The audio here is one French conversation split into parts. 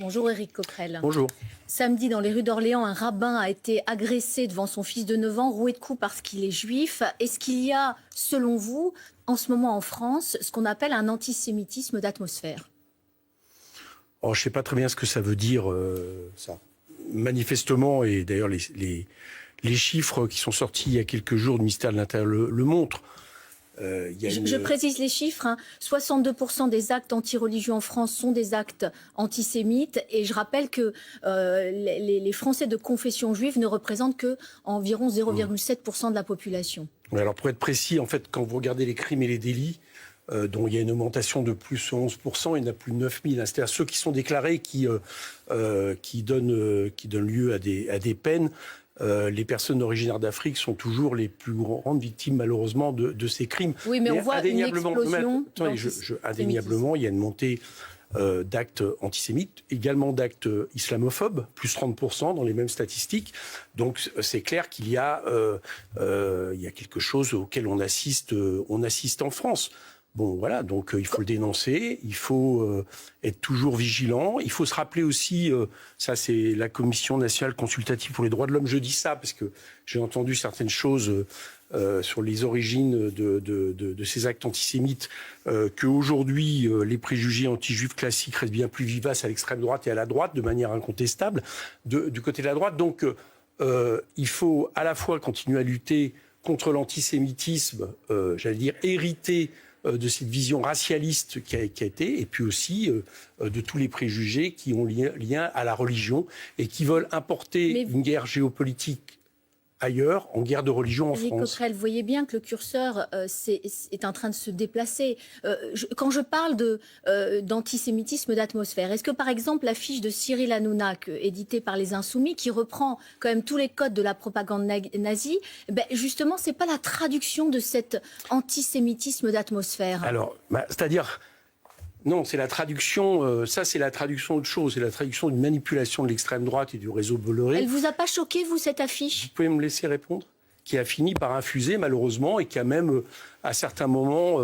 Bonjour Éric Coquerel. Bonjour. Samedi, dans les rues d'Orléans, un rabbin a été agressé devant son fils de 9 ans, roué de coups parce qu'il est juif. Est-ce qu'il y a, selon vous, en ce moment en France, ce qu'on appelle un antisémitisme d'atmosphère ? Je ne sais pas très bien ce que ça veut dire, ça. Manifestement, et d'ailleurs les chiffres qui sont sortis il y a quelques jours du ministère de l'Intérieur le montrent. Je précise les chiffres, 62% des actes anti-religieux en France sont des actes antisémites. Et je rappelle que les Français de confession juive ne représentent qu'environ 0,7% de la population. Oui, alors pour être précis, en fait, quand vous regardez les crimes et les délits, dont il y a une augmentation de plus 11%, il y en a plus de 9000. C'est-à-dire ceux qui sont déclarés, qui donnent lieu à des peines. Les personnes originaires d'Afrique sont toujours les plus grandes victimes, malheureusement, de ces crimes. Oui, mais on voit une explosion. Indéniablement, il y a une montée d'actes antisémites, également d'actes islamophobes, plus 30% dans les mêmes statistiques. Donc c'est clair qu'il y a quelque chose auquel on assiste en France. Bon, voilà, donc il faut le dénoncer, il faut être toujours vigilant. Il faut se rappeler aussi, ça c'est la Commission nationale consultative pour les droits de l'homme, je dis ça parce que j'ai entendu certaines choses sur les origines de ces actes antisémites, qu'aujourd'hui les préjugés anti-juifs classiques restent bien plus vivaces à l'extrême droite et à la droite, de manière incontestable, du côté de la droite. Donc il faut à la fois continuer à lutter contre l'antisémitisme, j'allais dire hérité de cette vision racialiste qui a été, et puis aussi de tous les préjugés qui ont lien à la religion et qui veulent importer une guerre géopolitique ailleurs, en guerre de religion en France. Coquerel, vous voyez bien que le curseur est en train de se déplacer. Quand je parle d'antisémitisme d'atmosphère, est-ce que par exemple l'affiche de Cyril Hanouna, éditée par les Insoumis, qui reprend quand même tous les codes de la propagande nazie, justement, c'est pas la traduction de cet antisémitisme d'atmosphère? Alors, c'est-à-dire... Non, c'est la traduction, c'est la traduction d'autre chose, c'est la traduction d'une manipulation de l'extrême droite et du réseau Bolloré. Elle vous a pas choqué, vous, cette affiche? Vous pouvez me laisser répondre? Qui a fini par infuser, malheureusement, et qui a même, à certains moments,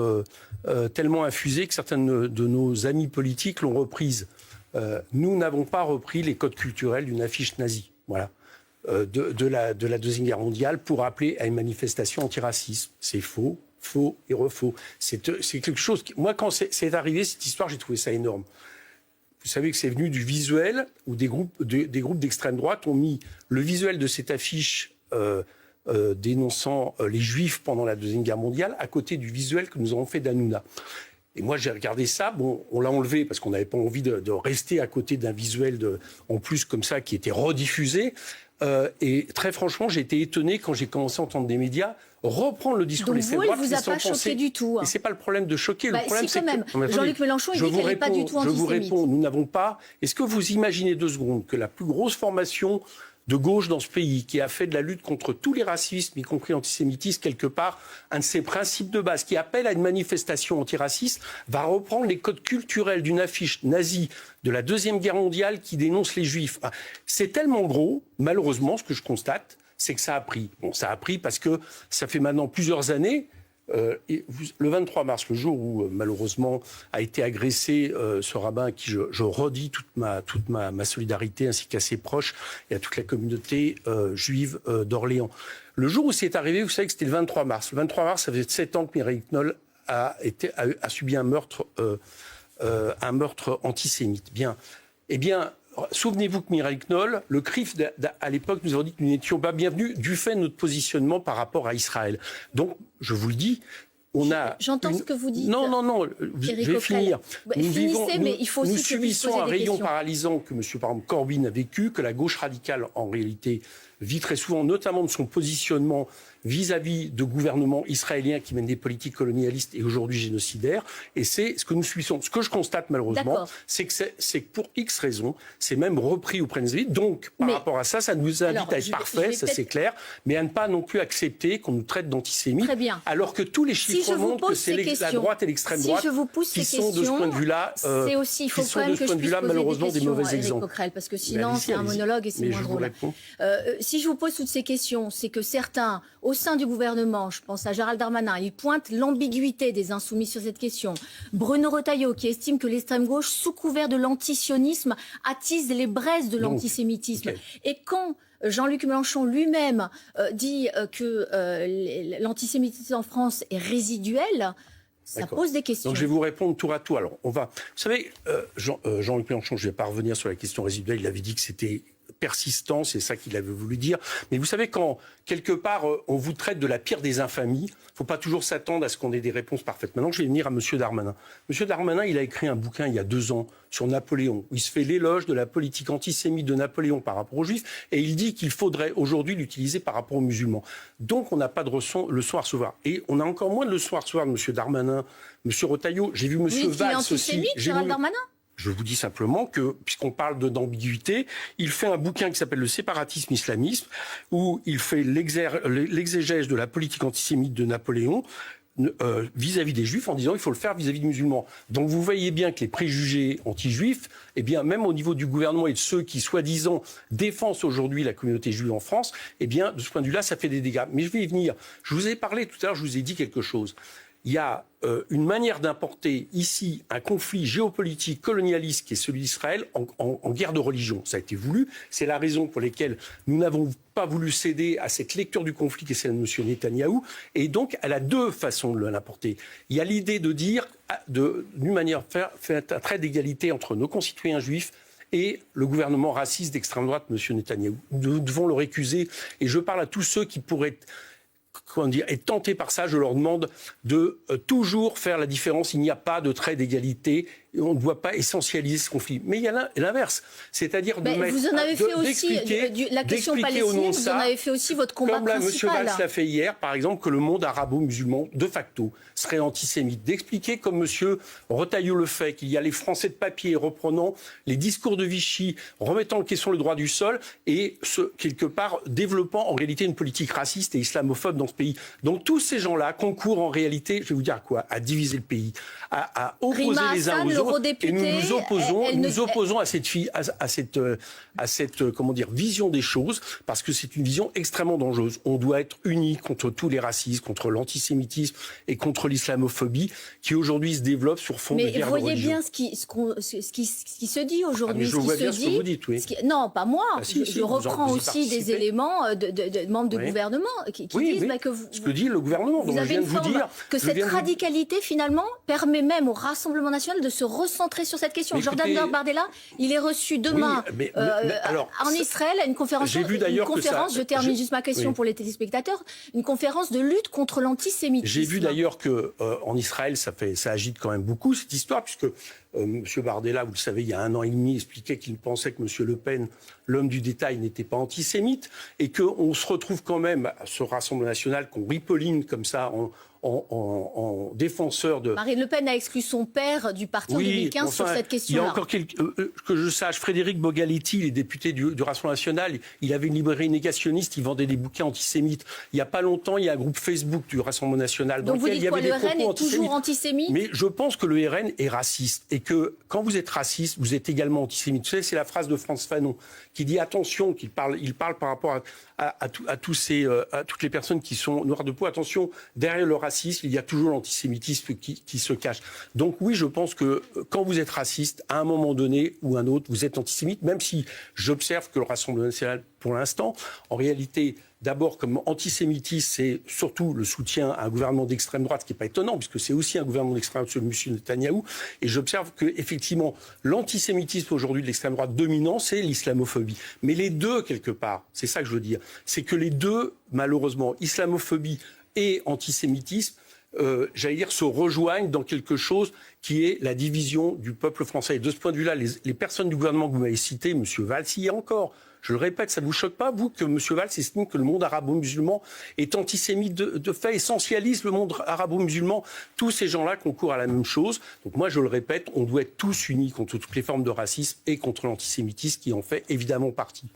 tellement infusé que certains de nos amis politiques l'ont reprise. Nous n'avons pas repris les codes culturels d'une affiche nazie, voilà, de la Deuxième Guerre mondiale pour appeler à une manifestation antiraciste. C'est faux. Faux et refaux. C'est quelque chose... Moi, quand c'est arrivé, cette histoire, j'ai trouvé ça énorme. Vous savez que c'est venu du visuel où des groupes d'extrême droite ont mis le visuel de cette affiche dénonçant les Juifs pendant la Deuxième Guerre mondiale à côté du visuel que nous avons fait d'Hanouna. Et moi, j'ai regardé ça. Bon, on l'a enlevé parce qu'on n'avait pas envie de rester à côté d'un visuel en plus comme ça qui était rediffusé. Et très franchement, j'ai été étonné quand j'ai commencé à entendre des médias reprendre le discours de l'extrême droite. Donc vous, il ne vous a pas choqué du tout. Et c'est pas le problème de choquer. Le problème, si, quand même. Jean-Luc Mélenchon, il dit qu'elle n'est pas du tout antisémite. Je vous réponds, nous n'avons pas... Est-ce que vous imaginez 2 secondes que la plus grosse formation de gauche dans ce pays, qui a fait de la lutte contre tous les racismes, y compris l'antisémitisme, quelque part, un de ses principes de base, qui appelle à une manifestation antiraciste, va reprendre les codes culturels d'une affiche nazie de la Deuxième Guerre mondiale qui dénonce les Juifs. C'est tellement gros, malheureusement, ce que je constate, c'est que ça a pris. Bon, ça a pris parce que ça fait maintenant plusieurs années. Le 23 mars, le jour où malheureusement a été agressé ce rabbin à qui je redis toute ma solidarité ainsi qu'à ses proches et à toute la communauté juive d'Orléans. Le jour où c'est arrivé, vous savez que c'était le 23 mars. Le 23 mars, ça faisait 7 ans que Mireille Knoll a subi un meurtre antisémite. Bien. Eh bien, souvenez-vous que Mireille Knoll, le CRIF, à l'époque, nous avons dit que nous n'étions pas bienvenus du fait de notre positionnement par rapport à Israël. Donc, je vous le dis, on a... J'entends ce que vous dites. Non, je vais finir. Nous subissons un rayon paralysant que M. Corbyn a vécu, que la gauche radicale, en réalité, vit très souvent, notamment de son positionnement vis-à-vis de gouvernements israéliens qui mènent des politiques colonialistes et aujourd'hui génocidaires. Et c'est ce que nous subissons. Ce que je constate malheureusement, c'est que pour X raisons, c'est même repris auprès des élites. Donc, par rapport à ça, ça nous invite à être parfaits, ça c'est clair, mais à ne pas non plus accepter qu'on nous traite d'antisémites, alors que tous les chiffres montrent que c'est la droite et l'extrême droite qui sont de ce point de vue-là, malheureusement des mauvais exemples. Parce que sinon, c'est un monologue et c'est moins drôle. si je vous pose toutes ces questions, c'est que certains, au sein du gouvernement, je pense à Gérald Darmanin, ils pointent l'ambiguïté des insoumis sur cette question. Bruno Retailleau, qui estime que l'extrême gauche, sous couvert de l'antisionisme, attise les braises de l'antisémitisme. Okay. Et quand Jean-Luc Mélenchon lui-même dit que l'antisémitisme en France est résiduel, ça pose des questions. Donc je vais vous répondre tour à tour. Alors, vous savez, Jean-Luc Mélenchon, je ne vais pas revenir sur la question résiduelle, il avait dit que c'était persistant, c'est ça qu'il avait voulu dire. Mais vous savez, quand, quelque part, on vous traite de la pire des infamies, il ne faut pas toujours s'attendre à ce qu'on ait des réponses parfaites. Maintenant, je vais venir à M. Darmanin. M. Darmanin, il a écrit un bouquin il y a 2 ans sur Napoléon, où il se fait l'éloge de la politique antisémite de Napoléon par rapport aux Juifs, et il dit qu'il faudrait aujourd'hui l'utiliser par rapport aux musulmans. Donc, on n'a pas de leçon à recevoir. Et on a encore moins de leçons à recevoir de M. Darmanin, M. Retailleau. J'ai vu M. Valls aussi. Gérald Darmanin ? Je vous dis simplement que, puisqu'on parle d'ambiguïté, il fait un bouquin qui s'appelle « Le séparatisme islamisme », où il fait l'exégèse de la politique antisémite de Napoléon vis-à-vis des Juifs, en disant qu'il faut le faire vis-à-vis des musulmans. Donc vous voyez bien que les préjugés anti-juifs, eh bien, même au niveau du gouvernement et de ceux qui, soi-disant, défendent aujourd'hui la communauté juive en France, eh bien, de ce point de vue-là, ça fait des dégâts. Mais je vais y venir. Je vous ai parlé tout à l'heure, je vous ai dit quelque chose. Il y a une manière d'importer ici un conflit géopolitique colonialiste qui est celui d'Israël en guerre de religion. Ça a été voulu. C'est la raison pour laquelle nous n'avons pas voulu céder à cette lecture du conflit qui est celle de M. Netanyahou. Et donc, elle a 2 façons de l'importer. Il y a l'idée de dire, d'une manière, faire un trait d'égalité entre nos concitoyens juifs et le gouvernement raciste d'extrême droite, M. Netanyahou. Nous devons le récuser. Et je parle à tous ceux qui pourraient être tentés par ça. Je leur demande de toujours faire la différence. Il n'y a pas de trait d'égalité. On ne doit pas essentialiser ce conflit. Mais il y a l'inverse. C'est-à-dire de mettre... Vous en avez fait aussi la question palestinienne, vous en avez fait aussi votre combat principal. Comme M. Valls l'a fait hier, par exemple, que le monde arabo-musulman, de facto, serait antisémite. D'expliquer, comme M. Retailleau le fait, qu'il y a les Français de papier reprenant les discours de Vichy, remettant en question le droit du sol et, quelque part, développant en réalité une politique raciste et islamophobe dans ce pays. Donc tous ces gens-là concourent en réalité, je vais vous dire quoi, à diviser le pays, à opposer les uns aux autres. Et nous nous opposons à cette comment dire, vision des choses, parce que c'est une vision extrêmement dangereuse. On doit être unis contre tous les racismes, contre l'antisémitisme et contre l'islamophobie, qui aujourd'hui se développe sur fond de guerre de religion. Mais voyez bien ce qui se dit aujourd'hui. Je vois bien ce que vous dites, oui. Non, pas moi. Je reprends aussi des éléments de membres de gouvernement qui disent que ce que dit le gouvernement. Vous avez une forme que cette radicalité, finalement, permet même au Rassemblement national de se recentrer sur cette question. Jordan Bardella, il est reçu demain en Israël à une conférence. Je termine juste ma question pour les téléspectateurs. Une conférence de lutte contre l'antisémitisme. J'ai vu d'ailleurs que en Israël, ça agite quand même beaucoup cette histoire, puisque M. Bardella, vous le savez, il y a 1 an et demi, expliquait qu'il pensait que M. Le Pen, l'homme du détail, n'était pas antisémite, et qu'on se retrouve quand même à ce Rassemblement national, qu'on ripolline comme ça en défenseur de... Marine Le Pen a exclu son père du parti en 2015 sur cette question-là. Il y a encore que je sache, Frédéric Bogaletti, les députés du Rassemblement national, il avait une librairie négationniste, il vendait des bouquins antisémites. Il n'y a pas longtemps, il y a un groupe Facebook du Rassemblement national dans lequel il y avait des propos antisémites. Donc vous dites quoi, le RN est toujours antisémite ? Mais je pense que le RN est raciste, et que quand vous êtes raciste, vous êtes également antisémite. Vous savez, c'est la phrase de Frantz Fanon, qui dit attention, il parle par rapport à toutes les personnes qui sont noires de peau, attention, derrière le racisme, il y a toujours l'antisémitisme qui se cache. Donc oui, je pense que quand vous êtes raciste, à un moment donné ou un autre, vous êtes antisémite, même si j'observe que le Rassemblement national, pour l'instant, en réalité, d'abord comme antisémitisme, c'est surtout le soutien à un gouvernement d'extrême droite, ce qui n'est pas étonnant, puisque c'est aussi un gouvernement d'extrême droite, celui de M. Netanyahou. Et j'observe qu'effectivement, l'antisémitisme aujourd'hui de l'extrême droite dominant, c'est l'islamophobie. Mais les deux, quelque part, c'est ça que je veux dire, c'est que les deux, malheureusement, islamophobie et antisémitisme, j'allais dire, se rejoignent dans quelque chose qui est la division du peuple français. Et de ce point de vue-là, les personnes du gouvernement que vous m'avez citées, M. Valls, hier encore, je le répète, ça ne vous choque pas, vous, que M. Valls estime que le monde arabo-musulman est antisémite de fait, essentialise le monde arabo-musulman. Tous ces gens-là concourent à la même chose. Donc moi, je le répète, on doit être tous unis contre toutes les formes de racisme et contre l'antisémitisme qui en fait évidemment partie.